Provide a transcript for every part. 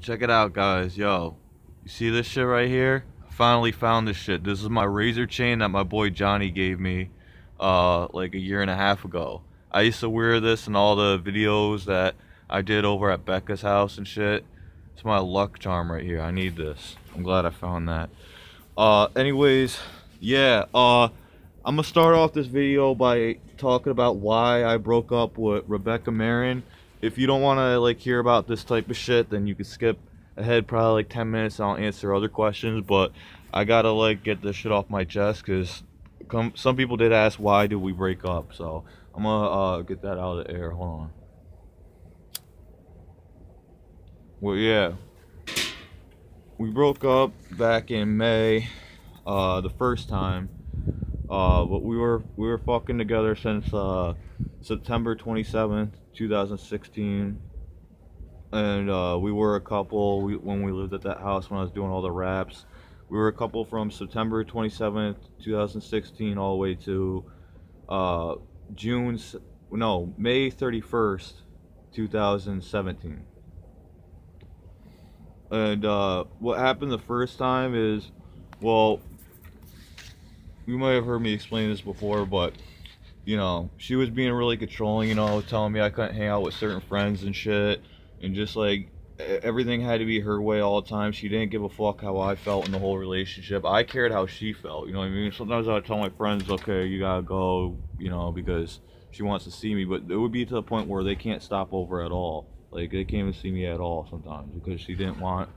Check it out, guys. Yo, you see this shit right here? I finally found this shit. This is my razor chain that my boy Johnny gave me like a year and a half ago. I used to wear this in all the videos that I did over at Becca's house and shit. It's my luck charm right here. I need this. I'm glad I found that. Anyways, yeah, I'm gonna start off this video by talking about why I broke up with Marron. If you don't want to like hear about this type of shit, then you can skip ahead probably like 10 minutes and I'll answer other questions. But I gotta like get this shit off my chest because some people did ask why did we break up. So I'm gonna get that out of the air. Hold on. Well, yeah, we broke up back in May, the first time. But we were fucking together since September 27th, 2016, and we were a couple when we lived at that house when I was doing all the raps. We were a couple from September 27th, 2016 all the way to May 31st, 2017. And what happened the first time is, well, you might have heard me explain this before, but you know, she was being really controlling, you know, telling me I couldn't hang out with certain friends and shit, and just like everything had to be her way all the time. She didn't give a fuck how I felt in the whole relationship. I cared how she felt, you know what I mean? Sometimes I would tell my friends, okay, you gotta go, you know, because she wants to see me, but it would be to the point where they can't stop over at all. Like, they can't even see me at all sometimes because she didn't want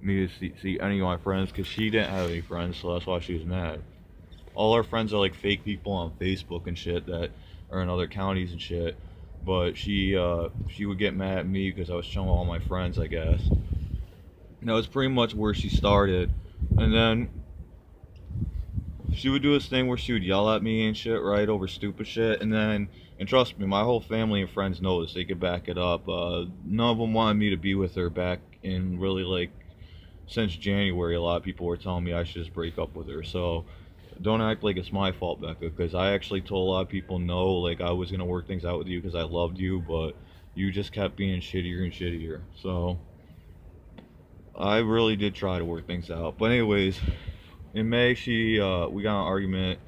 me to see any of my friends because she didn't have any friends, so that's why she was mad. All our friends are like fake people on Facebook and shit that are in other counties and shit. But she would get mad at me because I was showing all my friends, I guess. And that was pretty much where she started. And then she would do this thing where she would yell at me and shit, right, over stupid shit. And trust me, my whole family and friends know this. They could back it up. None of them wanted me to be with her back in really like since January. A lot of people were telling me I should just break up with her. So don't act like it's my fault, Becca, because I actually told a lot of people no, like I was gonna work things out with you because I loved you, but you just kept being shittier and shittier. So I really did try to work things out. But anyways, in May we got in an argument,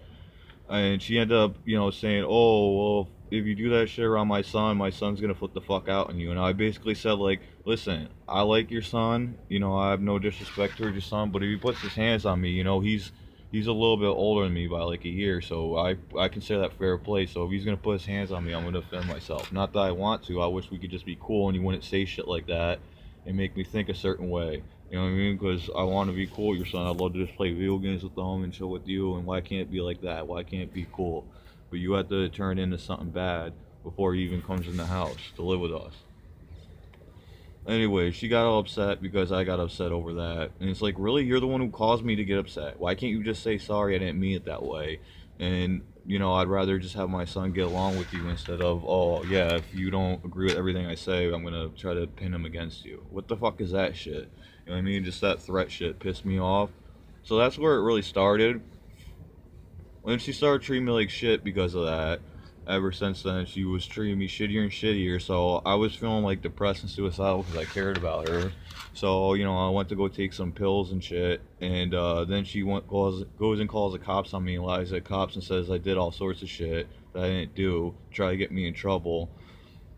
and she ended up, you know, saying, oh, well, if you do that shit around my son's gonna flip the fuck out on you. And I basically said, like, listen, I like your son, you know, I have no disrespect towards your son, but if he puts his hands on me, you know, he's a little bit older than me by like a year, so I consider that fair play. So if he's gonna put his hands on me, I'm gonna defend myself. Not that I want to. I wish we could just be cool and you wouldn't say shit like that and make me think a certain way. You know what I mean? Because I want to be cool with your son. I'd love to just play video games with him and chill with you. And why can't it be like that? Why can't it be cool? But you have to turn it into something bad before he even comes in the house to live with us. Anyway, she got all upset because I got upset over that. And it's like, really? You're the one who caused me to get upset. Why can't you just say, sorry, I didn't mean it that way? And, you know, I'd rather just have my son get along with you instead of, oh, yeah, if you don't agree with everything I say, I'm going to try to pin him against you. What the fuck is that shit? You know what I mean? Just that threat shit pissed me off. So that's where it really started. When she started treating me like shit because of that, ever since then, she was treating me shittier and shittier, so I was feeling like depressed and suicidal because I cared about her. So, you know, I went to go take some pills and shit, and then she goes and calls the cops on me and lies at cops and says I did all sorts of shit that I didn't do, try to get me in trouble.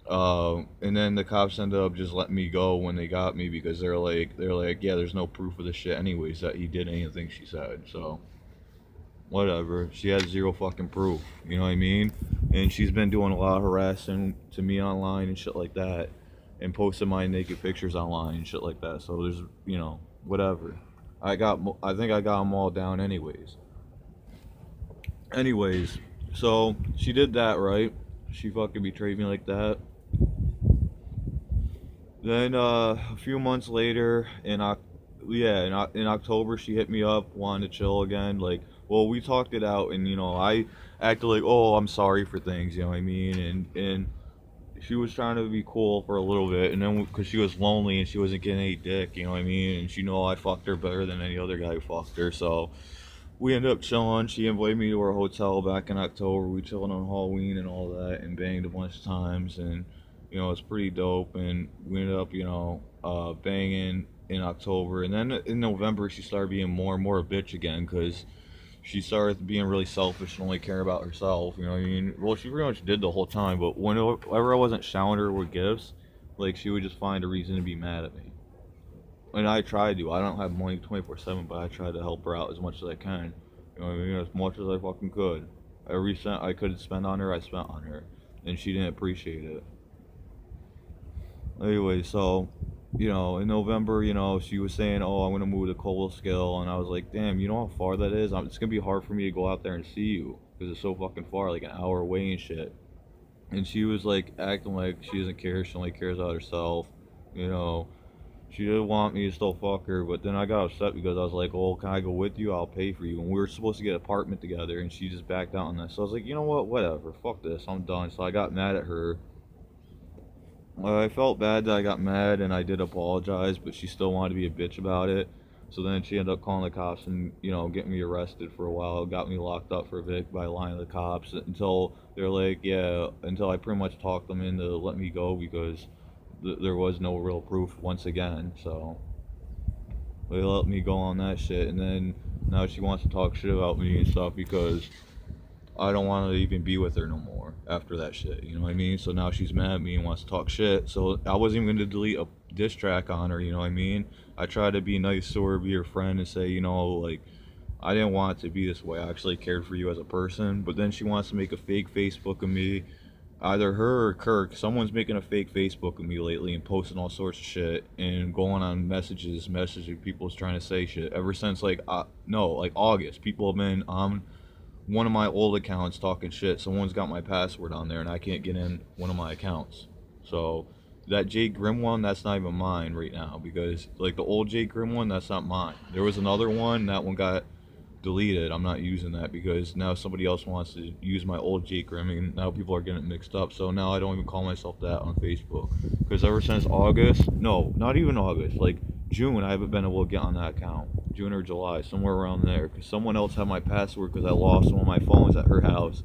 And then the cops ended up just letting me go when they got me because they're like, yeah, there's no proof of this shit anyways that he did anything she said, so whatever. She has zero fucking proof, you know what I mean? And she's been doing a lot of harassing to me online and shit like that, and posting my naked pictures online and shit like that. So there's, you know, whatever. I think I got them all down anyways. So she did that, right? She fucking betrayed me like that. Then a few months later, in October, she hit me up, wanted to chill again. Like, well, we talked it out, and you know, I acted like, oh, I'm sorry for things, you know what I mean? And she was trying to be cool for a little bit, and then because she was lonely and she wasn't getting any dick, you know what I mean? And she knew I fucked her better than any other guy who fucked her, so we ended up chilling. She invited me to her hotel back in October. We chilled on Halloween and all that, and banged a bunch of times, and you know, it's pretty dope. And we ended up, you know, banging in October, and then in November she started being more and more a bitch again because she started being really selfish and only caring about herself. You know what I mean? Well, she pretty much did the whole time, but whenever I wasn't showering her with gifts, like she would just find a reason to be mad at me. And I tried to. I don't have money 24/7, but I tried to help her out as much as I can. You know what I mean? As much as I fucking could. Every cent I could spend on her, I spent on her, and she didn't appreciate it. Anyway, so, you know, in November, you know, she was saying, oh, I'm going to move to Coldskill, and I was like, damn, you know how far that is? It's going to be hard for me to go out there and see you, because it's so fucking far, like an hour away and shit. And she was, like, acting like she doesn't care, she only cares about herself, you know. She didn't want me to still fuck her, but then I got upset because I was like, oh, can I go with you? I'll pay for you. And we were supposed to get an apartment together, and she just backed out on that. So I was like, you know what, whatever, fuck this, I'm done. So I got mad at her. I felt bad that I got mad, and I did apologize, but she still wanted to be a bitch about it. So then she ended up calling the cops and, you know, getting me arrested for a while. Got me locked up for a bit by lying to the cops until they're like, yeah, until I pretty much talked them into let me go because there was no real proof once again. So they let me go on that shit, and then now she wants to talk shit about me and stuff because I don't want to even be with her no more after that shit, you know what I mean? So now she's mad at me and wants to talk shit. So I wasn't even going to delete a diss track on her, you know what I mean? I tried to be nice to her, be her friend, and say, you know, like, I didn't want it to be this way. I actually cared for you as a person. But then she wants to make a fake Facebook of me. Either her or Kirk, someone's making a fake Facebook of me lately and posting all sorts of shit and going on messaging people trying to say shit. Ever since, like, like August, people have been on one of my old accounts talking shit. Someone's got my password on there and I can't get in one of my accounts. So that Jake Grimm one, that's not even mine right now, because like the old Jake Grimm one, that's not mine. There was another one, that one got deleted. I'm not using that because now somebody else wants to use my old Jake Grimm, and now people are getting it mixed up. So now I don't even call myself that on Facebook, because ever since August, no, not even August, like June, I haven't been able to get on that account. June or July, somewhere around there, because someone else had my password because I lost one of my phones at her house.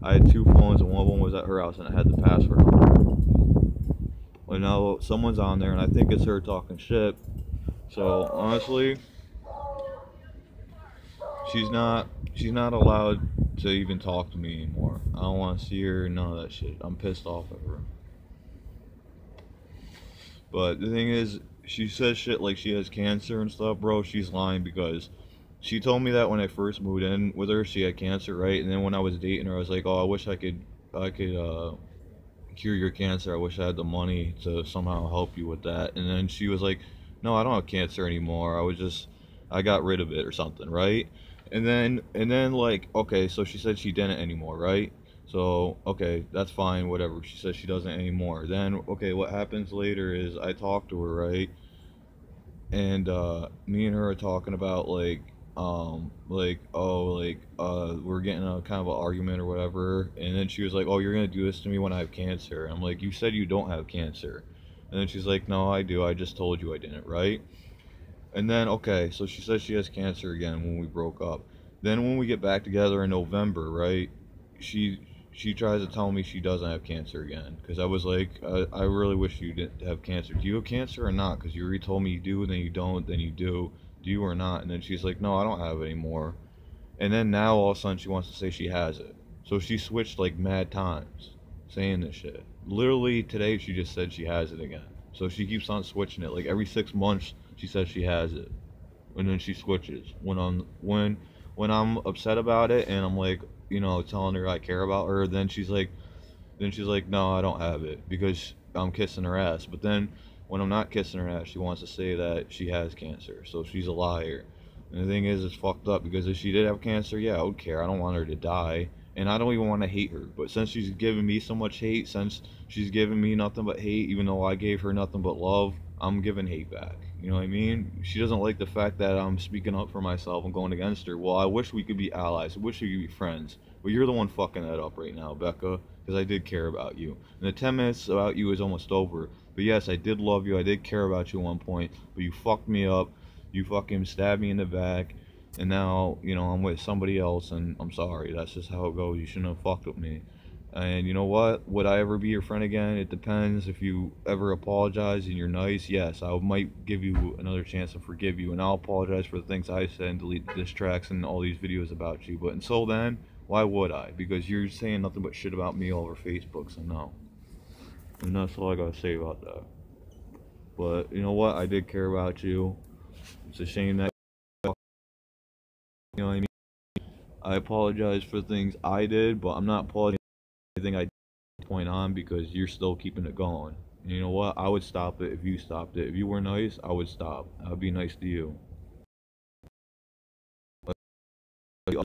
I had two phones and one of them was at her house and it had the password on it. But now someone's on there and I think it's her talking shit. So honestly, she's not allowed to even talk to me anymore. I don't want to see her, none of that shit. I'm pissed off at her. But the thing is, she says shit like she has cancer and stuff, bro. She's lying, because she told me that when I first moved in with her, she had cancer, right? And then when I was dating her, I was like, oh, I wish I could cure your cancer. I wish I had the money to somehow help you with that. And then she was like, no, I don't have cancer anymore. I got rid of it or something, right? And then like, okay, so she said she didn't anymore, right? So, okay, that's fine, whatever. She says she doesn't anymore. Then, okay, what happens later is I talk to her, right? And me and her are talking about like we're getting a kind of an argument or whatever, and then she was like, oh, you're gonna do this to me when I have cancer. And I'm like, you said you don't have cancer. And then she's like, no, I do, I just told you I didn't, right? And then, okay, so she says she has cancer again when we broke up. Then when we get back together in November, right, she tries to tell me she doesn't have cancer again, because I was like, I really wish you didn't have cancer. Do you have cancer or not? Because you already told me you do, and then you don't, then you do. Do you or not? And then she's like, no, I don't have it anymore. And then now all of a sudden she wants to say she has it. So she switched like mad times saying this shit. Literally today she just said she has it again. So she keeps on switching it. Like every 6 months she says she has it, and then she switches when I'm upset about it and I'm like, you know, telling her I care about her. Then she's like, no, I don't have it because I'm kissing her ass. But then when I'm not kissing her ass, she wants to say that she has cancer. So she's a liar. And the thing is, it's fucked up, because if she did have cancer, yeah, I would care. I don't want her to die, and I don't even want to hate her. But since she's giving me so much hate, since she's giving me nothing but hate, even though I gave her nothing but love, I'm giving hate back. You know what I mean? She doesn't like the fact that I'm speaking up for myself and going against her. Well, I wish we could be allies. I wish we could be friends. But you're the one fucking that up right now, Becca, because I did care about you. And the 10 minutes about you is almost over. But yes, I did love you. I did care about you at one point. But you fucked me up. You fucking stabbed me in the back. And now, you know, I'm with somebody else, and I'm sorry. That's just how it goes. You shouldn't have fucked with me. And you know what? Would I ever be your friend again? It depends. If you ever apologize and you're nice, yes, I might give you another chance to forgive you. And I'll apologize for the things I said and delete the diss tracks and all these videos about you. But until then, why would I? Because you're saying nothing but shit about me all over Facebook, so no. And that's all I gotta say about that. But you know what? I did care about you. It's a shame that, you know what I mean? I apologize for the things I did, but I'm not apologizing for anything I did point on because you're still keeping it going. And you know what? I would stop it if you stopped it. If you were nice, I would stop. I would be nice to you. But you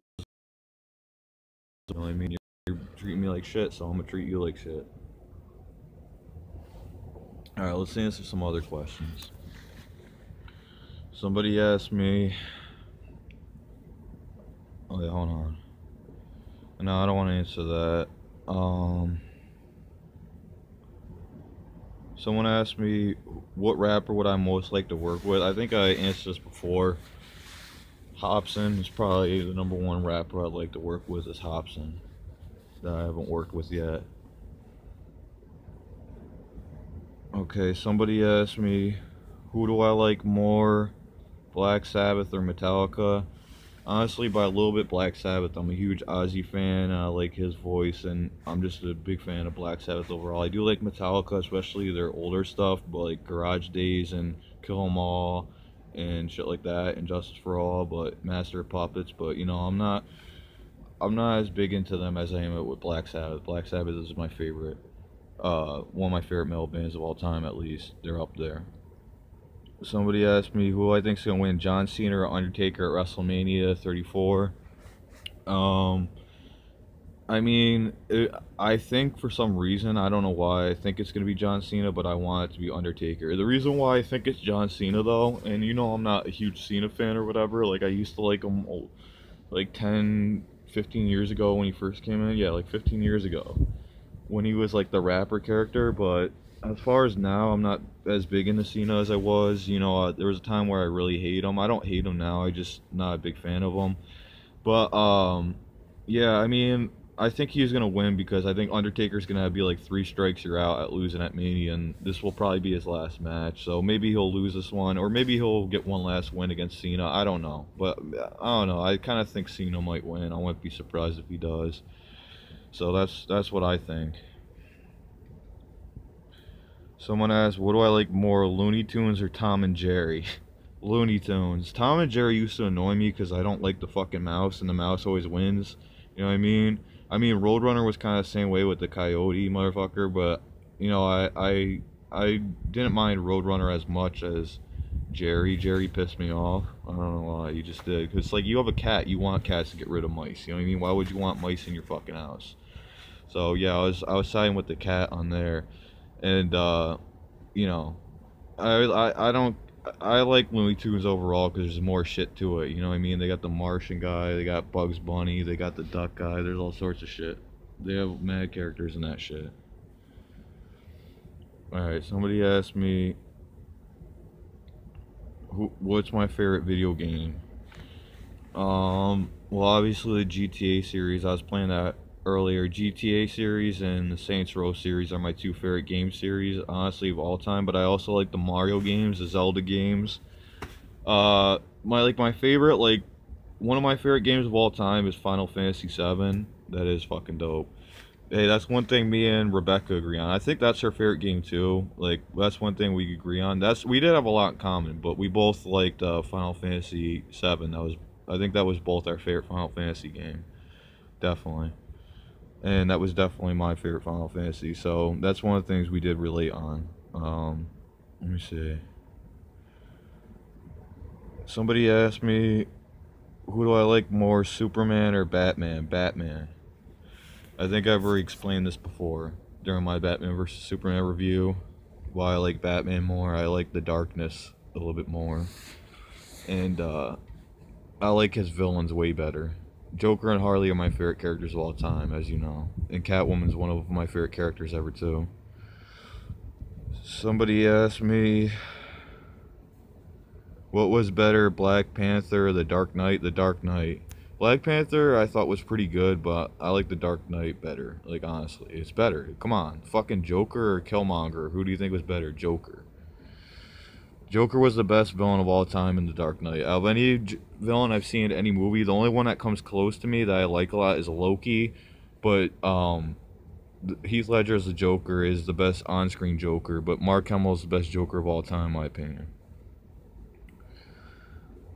know what I mean? You're treating me like shit, so I'm gonna treat you like shit. Alright, let's answer some other questions. Somebody asked me... Oh yeah, hold on. No, I don't want to answer that. Someone asked me what rapper would I most like to work with. I think I answered this before. Hobson is probably the #1 rapper I'd like to work with, is Hobson, that I haven't worked with yet. Okay, somebody asked me who do I like more, Black Sabbath or Metallica. Honestly, by a little bit, Black Sabbath. I'm a huge Ozzy fan, and I like his voice, and I'm just a big fan of Black Sabbath overall. I do like Metallica, especially their older stuff, but like Garage Days and Kill 'Em All and shit like that, and Justice for All, but Master of Puppets. But you know, I'm not as big into them as I am with Black Sabbath. Black Sabbath is my favorite, one of my favorite metal bands of all time, at least. They're up there. Somebody asked me who I think's gonna win, John Cena or Undertaker at WrestleMania 34. I mean, I think for some reason, I don't know why, I think it's gonna be John Cena, but I want it to be Undertaker. The reason why I think it's John Cena though, and you know I'm not a huge Cena fan or whatever, like I used to like him like 10, 15 years ago when he first came in. Yeah, like 15 years ago when he was like the rapper character, but as far as now, I'm not as big into Cena as I was. You know, there was a time where I really hate him. I don't hate him now. I just not a big fan of him. But yeah, I mean, I think he's gonna win because I think Undertaker's gonna be like 3 strikes you're out at losing at Mania, and this will probably be his last match. So maybe he'll lose this one, or maybe he'll get one last win against Cena. I don't know, but I don't know. I kind of think Cena might win. I wouldn't be surprised if he does. So that's what I think. Someone asked, what do I like more, Looney Tunes or Tom and Jerry? Looney Tunes. Tom and Jerry used to annoy me because I don't like the fucking mouse, and the mouse always wins. You know what I mean? I mean, Roadrunner was kind of the same way with the coyote motherfucker, but, you know, I didn't mind Roadrunner as much as Jerry. Jerry pissed me off. I don't know why, he just did. Because, like, you have a cat, you want cats to get rid of mice. You know what I mean? Why would you want mice in your fucking house? So, yeah, I was siding with the cat on there. And you know, I don't, I like Looney Tunes overall because there's more shit to it. You know what I mean? They got the Martian guy, they got Bugs Bunny, they got the Duck guy. There's all sorts of shit. They have mad characters in that shit. All right, somebody asked me, what's my favorite video game? Well, obviously the GTA series. I was playing that earlier. GTA series and the Saints Row series are my 2 favorite game series, honestly, of all time. But I also like the Mario games, the Zelda games. My favorite, like, one of my favorite games of all time is Final Fantasy VII. That is fucking dope. Hey, that's one thing me and Rebecca agree on. I think that's her favorite game too. Like, that's one thing we agree on. We did have a lot in common, but we both liked Final Fantasy VII. I think that was both our favorite Final Fantasy game, definitely. And that was definitely my favorite Final Fantasy. So that's one of the things we did relate on. Let me see. Somebody asked me, who do I like more, Superman or Batman? Batman. I think I've already explained this before during my Batman vs. Superman review. Why I like Batman more. I like the darkness a little bit more. And I like his villains way better. Joker and Harley are my favorite characters of all time, as you know. And Catwoman's one of my favorite characters ever too. Somebody asked me, what was better, Black Panther or The Dark Knight? The Dark Knight. Black Panther I thought was pretty good, but I like the Dark Knight better. Like, honestly, it's better. Come on, fucking Joker or Killmonger? Who do you think was better? Joker. Joker was the best villain of all time in the Dark Knight. Out of any villain I've seen in any movie, the only one that comes close to me that I like a lot is Loki, but Heath Ledger as the Joker is the best on-screen Joker, but Mark Hamill is the best Joker of all time, in my opinion.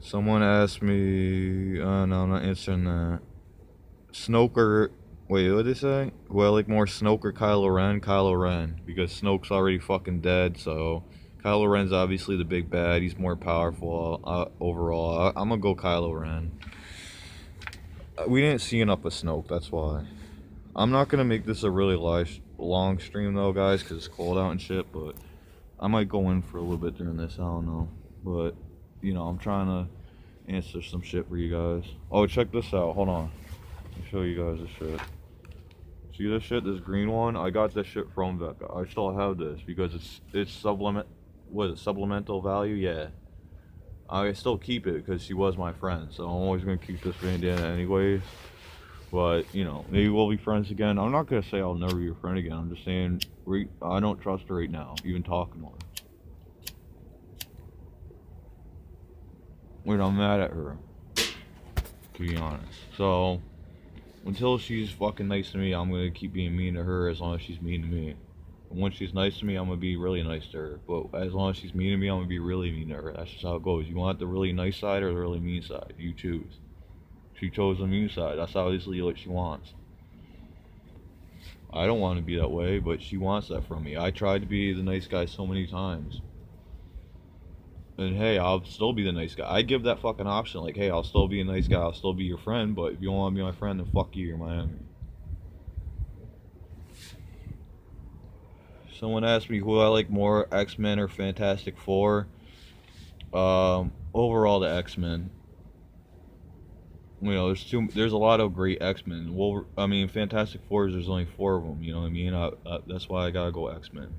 Someone asked me, no, I'm not answering that. Snoke or, wait, what did they say? Do I like more Snoke or Kylo Ren? Kylo Ren, because Snoke's already fucking dead, so Kylo Ren's obviously the big bad. He's more powerful overall. I'm gonna go Kylo Ren. We didn't see enough of Snoke, that's why. I'm not gonna make this a really long stream though, guys, because it's cold out and shit, but I might go in for a little bit during this, I don't know. But, you know, I'm trying to answer some shit for you guys. Oh, check this out, hold on. Let me show you guys this shit. See this shit, this green one? I got this shit from Becka. I still have this because it's supplemental value? Yeah. I still keep it because she was my friend, so I'm always gonna keep this bandana anyways. But, you know, maybe we'll be friends again. I'm not gonna say I'll never be your friend again. I'm just saying I don't trust her right now, even talking to her. Wait, I'm mad at her, to be honest. So, until she's fucking nice to me, I'm gonna keep being mean to her as long as she's mean to me. And when she's nice to me, I'm gonna be really nice to her. But as long as she's mean to me, I'm gonna be really mean to her. That's just how it goes. You want the really nice side or the really mean side? You choose. She chose the mean side. That's obviously what she wants. I don't want to be that way, but she wants that from me. I tried to be the nice guy so many times. And hey, I'll still be the nice guy. I give that fucking option. Like, hey, I'll still be a nice guy. I'll still be your friend. But if you don't want to be my friend, then fuck you. You're my enemy. Someone asked me who I like more, X-Men or Fantastic Four. Overall, the X-Men. You know, there's a lot of great X-Men. Well, I mean, Fantastic Fours, there's only 4 of them, you know what I mean? That's why I gotta go X-Men.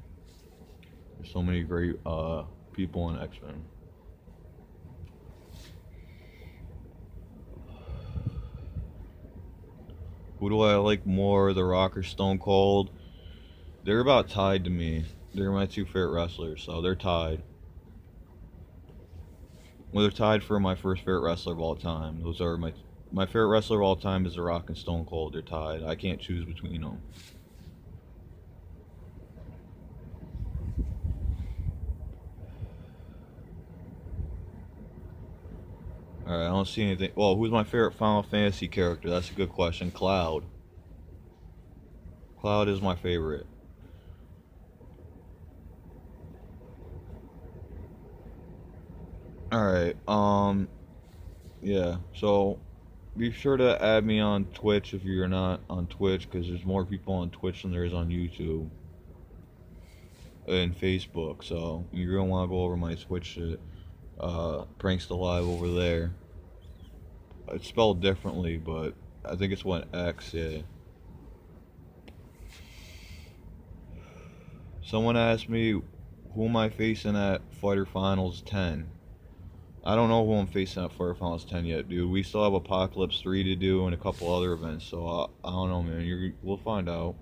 There's so many great people in X-Men. Who do I like more, The Rock or Stone Cold? They're about tied to me. They're my 2 favorite wrestlers, so they're tied. Well, they're tied for my first favorite wrestler of all time. Those are my favorite wrestler of all time is The Rock and Stone Cold. They're tied. I can't choose between them. Alright, I don't see anything. Well, who's my favorite Final Fantasy character? That's a good question. Cloud. Cloud is my favorite. Alright, yeah, so be sure to add me on Twitch if you're not on Twitch, because there's more people on Twitch than there is on YouTube and Facebook, so you're gonna want to go over my Twitch shit, PrAnKxTa Live over there. It's spelled differently, but I think it's one X, yeah. Someone asked me who am I facing at Fighter Finals 10. I don't know who I'm facing at Fighter Finals 10 yet, dude. We still have Apocalypse 3 to do and a couple other events, so I don't know, man. We'll find out.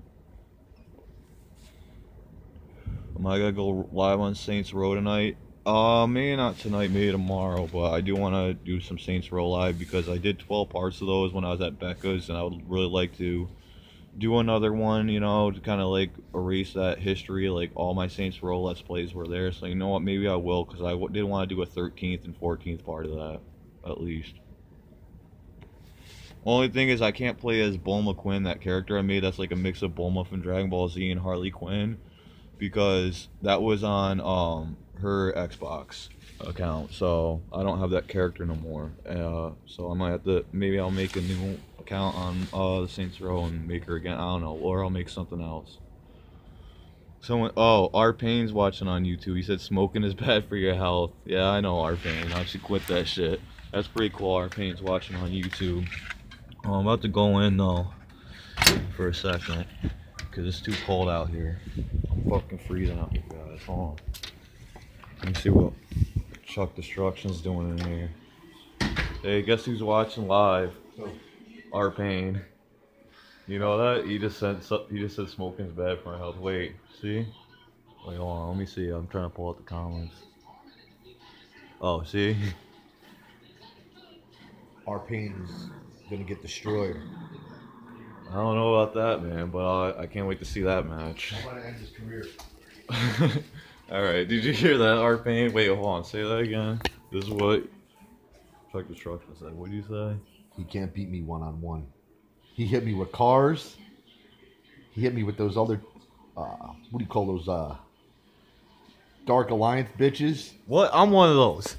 Am I gonna go live on Saints Row tonight? Maybe not tonight, maybe tomorrow, but I do want to do some Saints Row live because I did 12 parts of those when I was at Becca's, and I would really like to do another one, you know, to kind of like erase that history. Like all my Saints Row Let's Plays were there, so you know what, maybe I will, because I did want to do a 13th and 14th part of that, at least. Only thing is I can't play as Bulma Quinn, that character I made that's like a mix of Bulma from Dragon Ball Z and Harley Quinn, because that was on her Xbox account, so I don't have that character no more. So I might have to, maybe I'll make a new account on the Saints Row and make her again. I don't know, or I'll make something else. Someone, oh, R-Pain's watching on YouTube. He said smoking is bad for your health. Yeah, I know, R-Pain. I should quit that shit. That's pretty cool. R-Pain's watching on YouTube. Oh, I'm about to go in though for a second because it's too cold out here. I'm fucking freezing out here, guys. Hold on. Let me see what Chuck Destruction's doing in here. Hey, guess who's watching live? Our Pain. You know that? He just said smoking's bad for my health. Wait, see? Wait, hold on. Let me see. I'm trying to pull out the comments. Oh, see? Our Pain's gonna get destroyed. I don't know about that, man, but I can't wait to see that match. I'm gonna end his career. Alright, did you hear that, Our Pain? Wait, hold on. Say that again. This is what Chuck Destruction said. What did you say? He can't beat me one-on-one. He hit me with cars. He hit me with those other, what do you call those, Dark Alliance bitches? What? I'm one of those.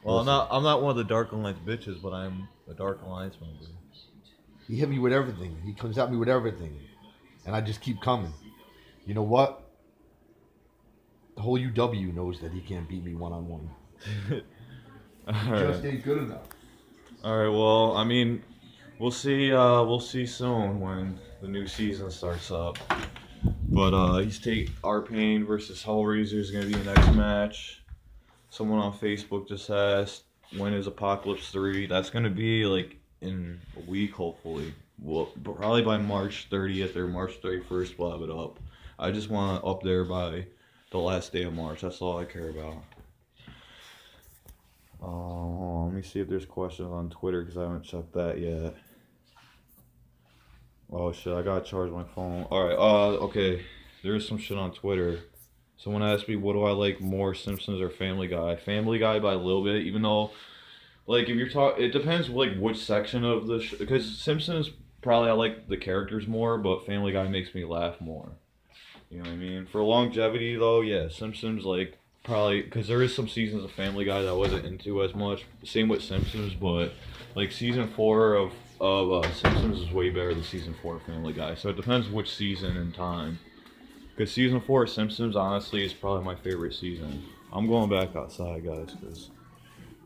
Well, I'm not one of the Dark Alliance bitches, but I'm a Dark Alliance member. He hit me with everything. He comes at me with everything. And I just keep coming. You know what? The whole UW knows that he can't beat me one-on-one. Just ain't good enough. Alright, well, I mean, we'll see soon when the new season starts up. But he's taking Our Pain versus Hellraiser is gonna be the next match. Someone on Facebook just asked, when is Apocalypse 3? That's gonna be like in a week, hopefully. Well, probably by March 30th or March 31st we'll have it up. I just want it up there by the last day of March. That's all I care about. Hold on, let me see if there's questions on Twitter because I haven't checked that yet. Oh shit, I gotta charge my phone. Alright, okay. There's some shit on Twitter. Someone asked me, what do I like more, Simpsons or Family Guy? Family Guy by a little bit, even though, like, if you're talking, it depends, like, which section of the because Simpsons, probably I like the characters more, but Family Guy makes me laugh more. You know what I mean? For longevity, though, yeah, Simpsons, like, probably, because there is some seasons of Family Guy that I wasn't into as much. Same with Simpsons, but, like, season 4 of Simpsons is way better than season 4 of Family Guy. So it depends which season and time. Because season 4 of Simpsons, honestly, is probably my favorite season. I'm going back outside, guys, because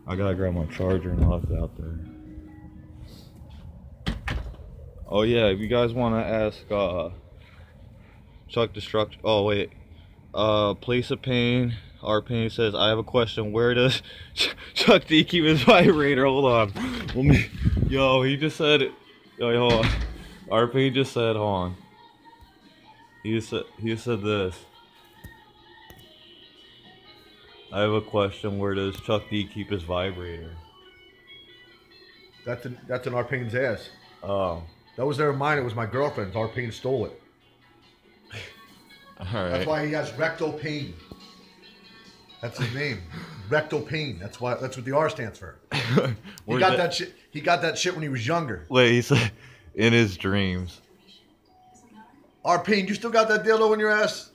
I gotta grab my charger and I left it out there. Oh yeah, if you guys want to ask Chuck Destruction, oh wait, Place of Pain, Our Pain says, I have a question, where does Chuck D keep his vibrator? Hold on, let me, yo, he just said, yo, hold on, Our Pain just said, hold on, he just said this. I have a question, where does Chuck D keep his vibrator? That's in Our Pain's ass. Oh. That was never mine, it was my girlfriend's. Our Pain stole it. Alright. That's why he has rectal pain. That's his name. Rectal pain. That's what the R stands for. He got that shit. He got that shit when he was younger. Wait, he said in his dreams. Our Pain, you still got that dildo in your ass?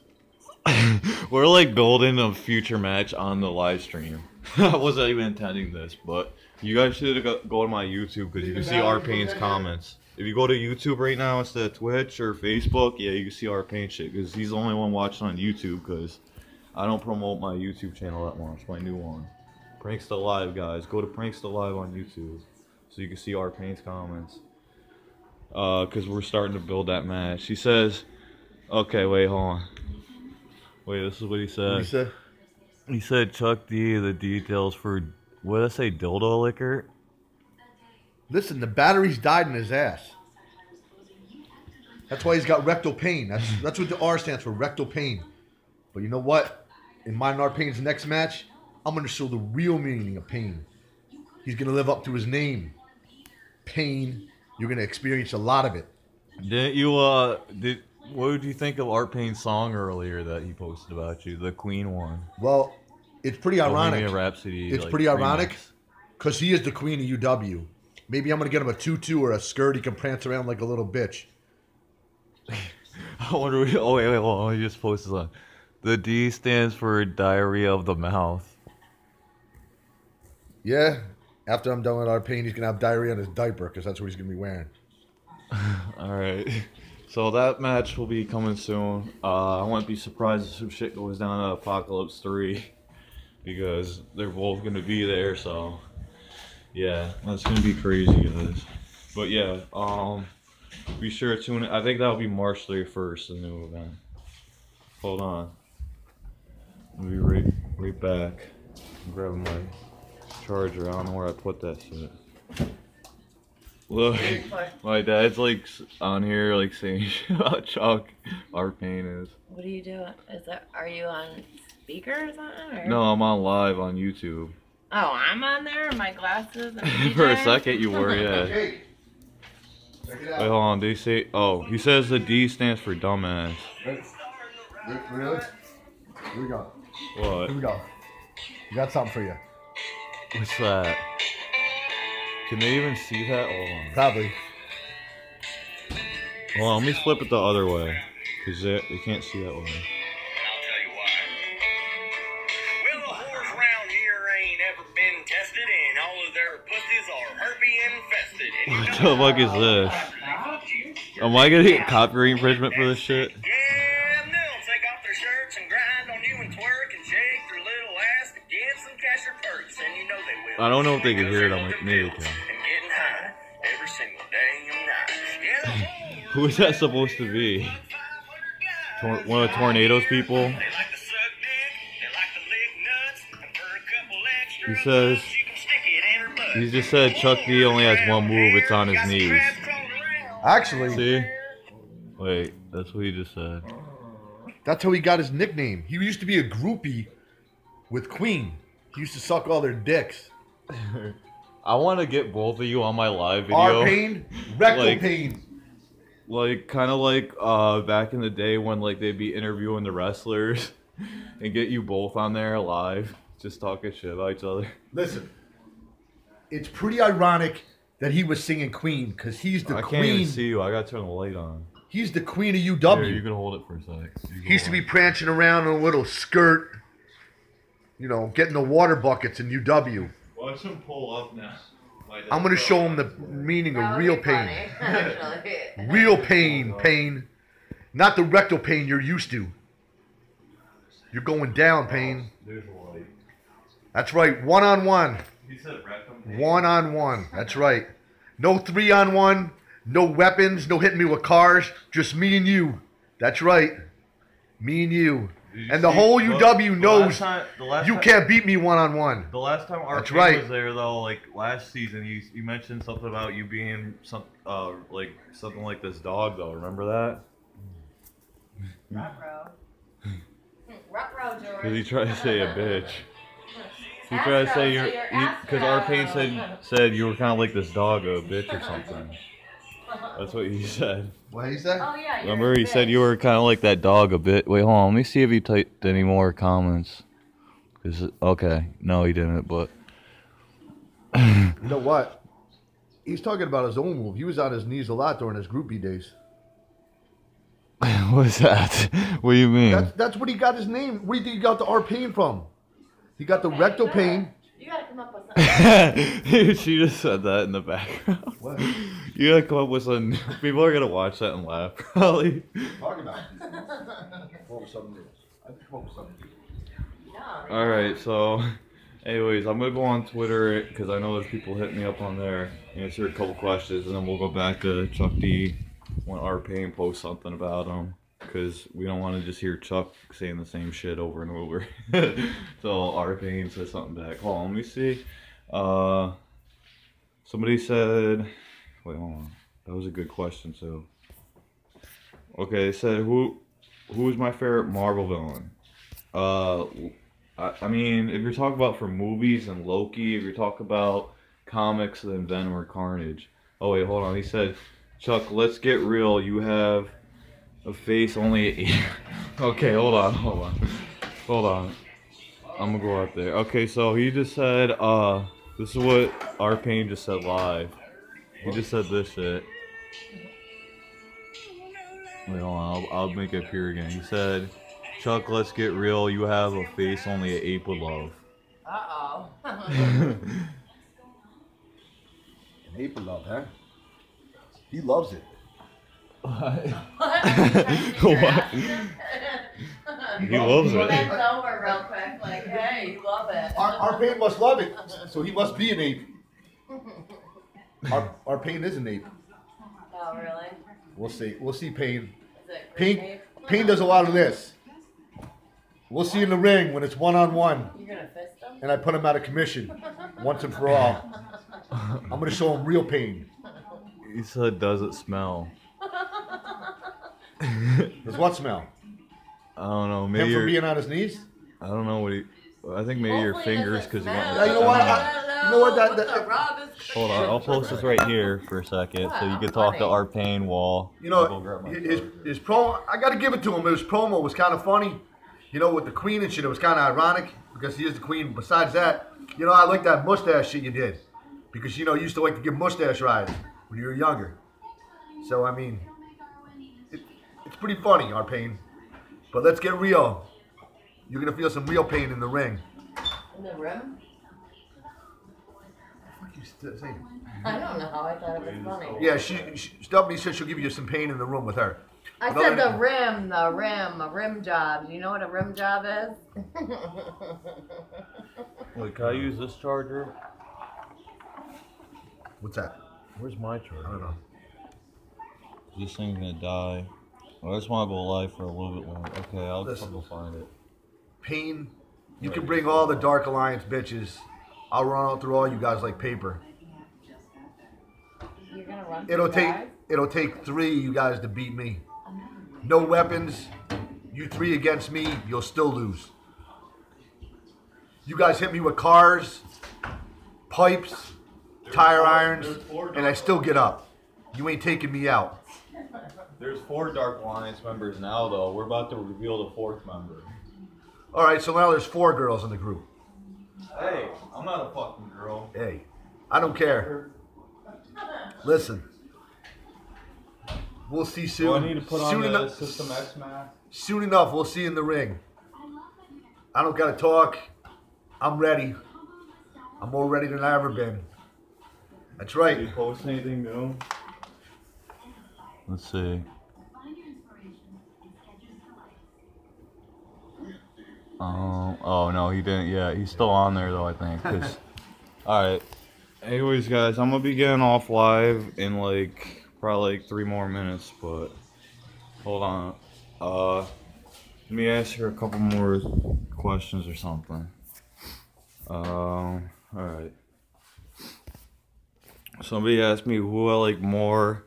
We're like building a future match on the live stream. I wasn't even intending this, but you guys should go to my YouTube because you can see Our Pain's comments. If you go to YouTube right now instead of Twitch or Facebook, yeah, you can see Our Pain shit because he's the only one watching on YouTube because I don't promote my YouTube channel that much, my new one. PrAnKxTa Live, guys. Go to PrAnKxTa Live on YouTube so you can see Our Pain's comments. Because we're starting to build that match. He says, okay, wait, hold on. Wait, this is what he said. What did he say? He said, Chuck D, the details for, what did I say, dildo liquor? Listen, the batteries died in his ass. That's why he's got rectal pain. That's what the R stands for, rectal pain. But you know what? In mine and Our Pain's next match, I'm going to show the real meaning of pain. He's going to live up to his name. Pain. You're going to experience a lot of it. Didn't you, what did you think of Art Pain's song earlier that he posted about you, the Queen one? Well, it's pretty ironic. Bohemian Rhapsody. It's like, pretty ironic remix. because he is the queen of UW. Maybe I'm going to get him a tutu or a skirt. He can prance around like a little bitch. I wonder, oh wait, hold on, let me just post this on. The D stands for diarrhea of the mouth. Yeah, after I'm done with Our Pain, he's going to have diarrhea on his diaper because that's what he's going to be wearing. Alright, so that match will be coming soon. I wouldn't be surprised if some shit goes down at Apocalypse 3 because they're both going to be there, so yeah, that's going to be crazy, guys. But yeah, be sure to tune in. I think that'll be March 31st, the new event. Hold on. I'll be right back. I'm grabbing my charger. I don't know where I put that shit. Look, my dad's like on here like saying shit about Chuck. Our pain is. What are you doing? Are you on speaker or something? Or? No, I'm on live on YouTube. Oh, I'm on there. My glasses. For a second, you were, yeah. Okay. Check it out. Wait, hold on. They say, oh, he says the D stands for dumbass. Really? Here we go. What? Here we go. We got something for you. What's that? Can they even see that? Hold on. Probably. Hold on, let me flip it the other way. Because they can't see that way. And I'll tell you why. Well, the whores around here ain't ever been tested, and all of their pussies are herpes infested. And What the fuck is this? Am I gonna get copyright infringement for this shit? yeah, and they'll take off their shirts and grind on you and twerk and shake their little ass to get some cash or perks, and you know they will. I don't know if they can hear it on my maybe they can. And getting high every single day and night. Yeah, the whores Who is that supposed to be? One of the Tornadoes people? They like to suck dick, they like to lick nuts, and for a couple extra He says, bucks, you can stick it in her butt. he just said Chuck D only has one move, it's on his knees. Actually, See? Wait, that's what he just said. that's how he got his nickname. He used to be a groupie with Queen. He used to suck all their dicks. I want to get both of you on my live video. Our pain, rectal Like- pain. Like, kind of like back in the day when like they'd be interviewing the wrestlers and get you both on there live, just talking shit about each other. Listen, it's pretty ironic that he was singing Queen because he's the I can't even queen. see you. I gotta turn the light on. He's the queen of UW. Here, you can hold it for a sec. He used to be prancing around in a little skirt, you know, getting the water buckets in UW. Watch him pull up now. I'm going to show him the meaning That of would real be pain. funny, actually. Real pain, pain. Not the rectal pain you're used to. You're going down, pain. There's a light. That's right, one-on-one. He said rectum. One-on-one. That's right. No 3-on-1, no weapons, no hitting me with cars. Just me and you. That's right. Me and you. And the whole UW knows you can't beat me one-on-one. The last time our That's kid right. was there, though, like last season, you mentioned something about you being like something like this dog, though. Remember that? Ruh-roh. Ruh-roh, George. Because he tried to say a bitch. He tried to say because our pain said you were kind of like this dog, a bitch or something. That's what he said. What did he say? Oh, yeah. you're Remember, a he said bitch. you were kind of like that dog a bit. Wait, hold on. Let me see if he typed any more comments. Okay, no, he didn't. But You know what? He's talking about his own move. He was on his knees a lot during his groupie days. what's that? What do you mean? That's what he got his name. Where do you think he got the R pain from? He got the rectal pain. You gotta come up with something. She just said that in the background. What? You gotta come up with some. People are gonna watch that and laugh, probably. Talking about? Come up with something new. I think come up with something new. No, All right, so, anyways, I'm gonna go on Twitter because I know there's people hitting me up on there, answer a couple questions, and then we'll go back to Chuck D when our pain posts something about him because we don't want to just hear Chuck saying the same shit over and over. So our pain says something back. Hold on, let me see. Somebody said, wait, hold on. That was a good question too. Okay, they said who's my favorite Marvel villain? I mean, if you're talking about for movies and Loki, if you're talking about comics, then Venom or Carnage. Oh wait, hold on. He said, Chuck, let's get real. You have a face only. Okay, hold on. I'm gonna go out there. Okay, so he just said, this is what our pain just said live. He just said this shit. Wait, hold on. I'll make it appear again. He said, Chuck, let's get real. You have a face only an ape would love. Uh-oh. An ape would love, huh? He loves it. What? What? He loves it. Bends over real quick, like, hey, you love it. Our pain must love it, so he must be an ape. Our pain is an ape. Oh, really? We'll see. We'll see pain. Is it green tape? Pain does a lot of this. We'll see in the ring when it's one-on-one, You're gonna fist him? and I put him out of commission. once and for all. I'm going to show him real pain. He said, does it smell? Does what smell? I don't know. Maybe Him for your, being on his knees? I don't know what he. I think maybe your Hopefully it fingers, doesn't because you smell. want. You know what? You know what? What the rub is Hold on, I'll post this right here for a second, so you can talk to funny. our pain wall. You I'll know, go grab my his promo, I got to give it to him. His promo was kind of funny. You know, with the queen and shit, it was kind of ironic because he is the queen. Besides that, you know, I like that mustache shit you did. Because, you know, you used to like to give mustache rides when you were younger. So, I mean, it's pretty funny, our pain. But let's get real. You're going to feel some real pain in the ring. in the room? What you saying? I don't know. I thought it was funny. Yeah, Stephanie said she'll give you some pain in the room with her. I said the rim, a rim job. Do you know what a rim job is? Wait, can I use this charger? What's that? Where's my charger? I don't know. This thing's gonna die. I just want to go live for a little bit longer. Okay, I'll go find it. Pain. You can bring all the Dark Alliance bitches. I'll run out through all you guys like paper. You're gonna run. It'll take 3 of you guys to beat me. No weapons. You 3 against me, you'll still lose. You guys hit me with cars, pipes, tire irons, and I still get up. You ain't taking me out. There's 4 Dark Alliance members now, though. We're about to reveal the 4th member. All right, so now there's 4 girls in the group. Hey, I'm not a fucking girl. Hey, I don't care. Listen. We'll see soon. Do I need to put on the enough, System X mask? Soon enough, we'll see in the ring. I don't gotta talk. I'm ready. I'm more ready than I ever been. That's right. Did you post anything new? Let's see. Oh no, he didn't yet. He's still on there though, I think. Alright. Anyways, guys, I'm gonna be getting off live in like probably like 3 more minutes, but hold on. Let me ask you a couple more questions or something. Alright. Somebody asked me who I like more,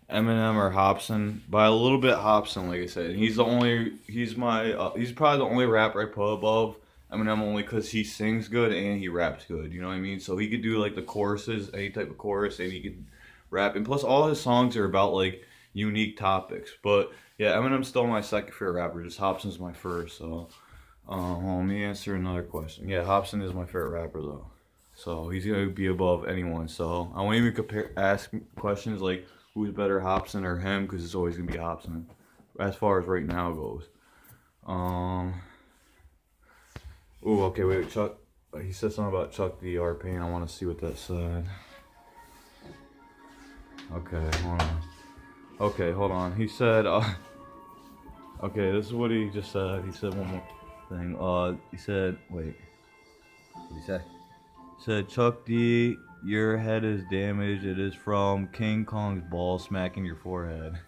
Eminem or Hobson. By a little bit Hobson, like I said. He's probably the only rapper I put above Eminem, only because he sings good and he raps good, you know what I mean? So he could do like the choruses, any type of chorus, and he could rap. And plus all his songs are about like unique topics. But yeah, Eminem's still my second favorite rapper, just Hobson's my first. So let me answer another question. Yeah, Hobson is my favorite rapper though. So he's gonna be above anyone. So I won't even ask questions like who's better, Hobson or him, because it's always gonna be Hobson as far as right now goes. Ooh, okay, wait, Chuck. He said something about Chuck D. R. Payne. I want to see what that said. Okay, hold on. Okay, hold on. He said, okay, this is what he just said. He said one more thing. He said, wait. What did he say? He said, Chuck D., your head is damaged. It is from King Kong's ball smacking your forehead.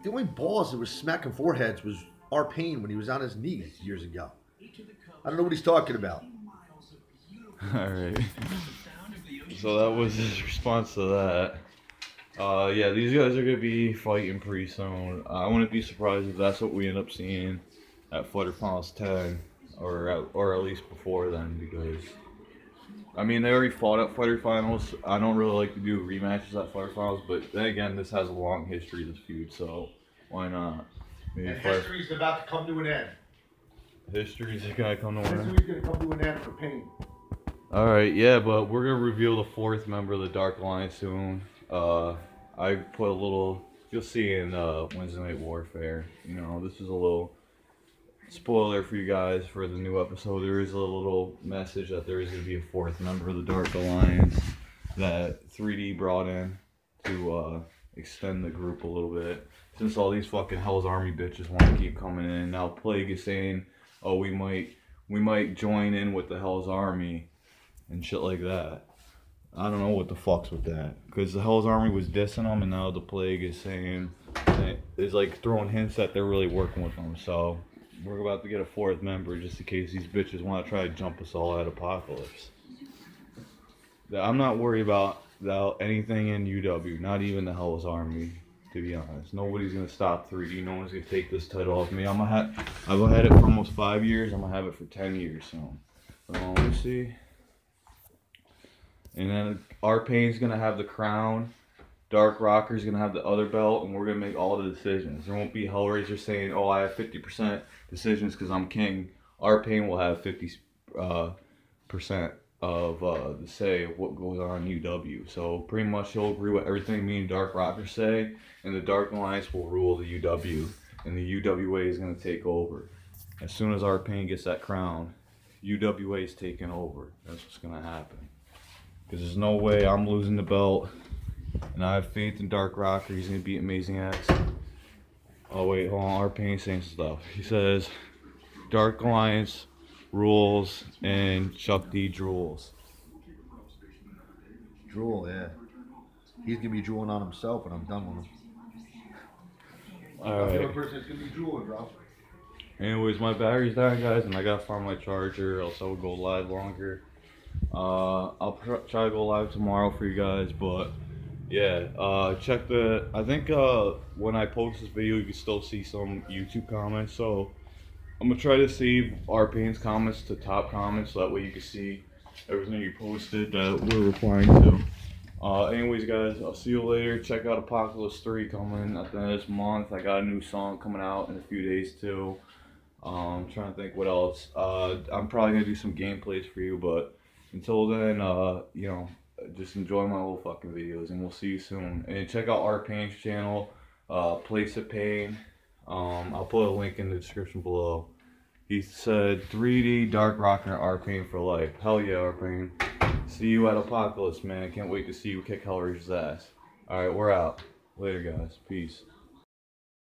The only balls that was smacking foreheads was our Payne when he was on his knees years ago. I don't know what he's talking about. Alright. So that was his response to that. Yeah, these guys are going to be fighting pretty soon. I wouldn't be surprised if that's what we end up seeing at Fighter Finals 10. Or at least before then, because I mean, they already fought at Fighter Finals. I don't really like to do rematches at Fighter Finals, but then again, this has a long history, this feud, so why not? Maybe And history's about to come to an end. History's gonna come to an end. History's gonna come to an end for Payne. Alright, yeah, but we're gonna reveal the 4th member of the Dark Alliance soon. I put a little, you'll see in Wednesday Night Warfare, you know, this is a little spoiler for you guys for the new episode. There is a little message that there is going to be a 4th member of the Dark Alliance that 3D brought in to extend the group a little bit. Since all these fucking Hell's Army bitches want to keep coming in. Now Plague is saying, oh, we might join in with the Hell's Army and shit like that. I don't know what the fuck's with that. Because the Hell's Army was dissing them, and now the Plague is saying, is like throwing hints that they're really working with them. So we're about to get a 4th member just in case these bitches want to try to jump us all at Apocalypse. I'm not worried about anything in UW, not even the Hell's Army, to be honest. Nobody's gonna stop 3D. No one's gonna take this title off me. I've had it for almost 5 years. I'm gonna have it for 10 years. So, let's see. And then R-Pain's gonna have the crown. Dark Rocker's gonna have the other belt, and we're gonna make all the decisions. There won't be Hellraiser saying, "Oh, I have 50% decisions because I'm king." R-Pain will have 50% of the say of what goes on in UW. So pretty much he'll agree with everything me and Dark Rocker say, and the Dark Alliance will rule the UW, and the UWA is gonna take over. As soon as R-Pain gets that crown, UWA is taking over. That's what's gonna happen. Because there's no way I'm losing the belt. And I have faith in Dark Rocker. He's going to beat Amazing X. Oh, wait, hold on. R-Pain saying some stuff. He says, Dark Alliance rules and Chuck D drools. Drool, yeah. He's going to be drooling on himself when I'm done with him. Alright. The other person is going to be drooling, bro. Anyways, my battery's dying, guys, and I got to find my charger, else I will go live longer. I'll try to go live tomorrow for you guys, but... yeah, check I think when I post this video you can still see some YouTube comments, so I'm gonna try to save R-Pain's comments to top comments so that way you can see everything you posted that we're replying to. Anyways guys, I'll see you later. Check out Apocalypse 3 coming at the end of this month. I got a new song coming out in a few days too. I'm trying to think what else. I'm probably gonna do some gameplays for you, but until then, you know, just enjoy my little fucking videos, and we'll see you soon. And check out R-Pain's channel, Place of Pain. I'll put a link in the description below. He said 3D, Dark Rocker, and R-Pain for life. Hell yeah, R-Pain. See you at Apocalypse, man. Can't wait to see you kick Hellraiser's ass. Alright, we're out. Later, guys. Peace.